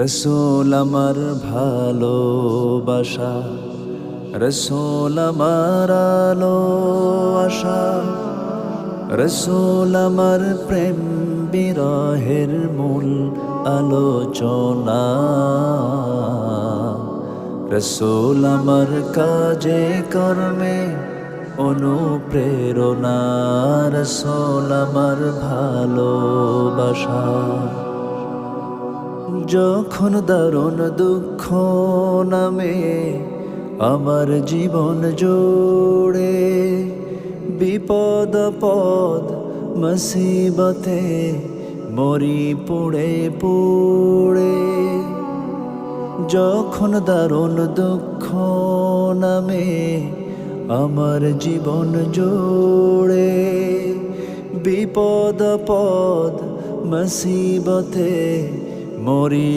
রসূল আমার ভালোবাসা, রসূল আমার আলো আশা, রসূল আমার প্রেম বিরহের মূল আলোচনা। রসূল আমার কাজে কর্মে অনুপ্রেরণা, রসূল আমার ভালোবাসা। যখন দারুণ দুঃখ নামে আমার জীবন জুড়ে, বিপদ পদ মুসিবতে মরি পুড়ে পুড়ে। যখন দারুণ দুঃখ নামে আমার জীবন জুড়ে, বিপদ পদ মুসিবতে মরি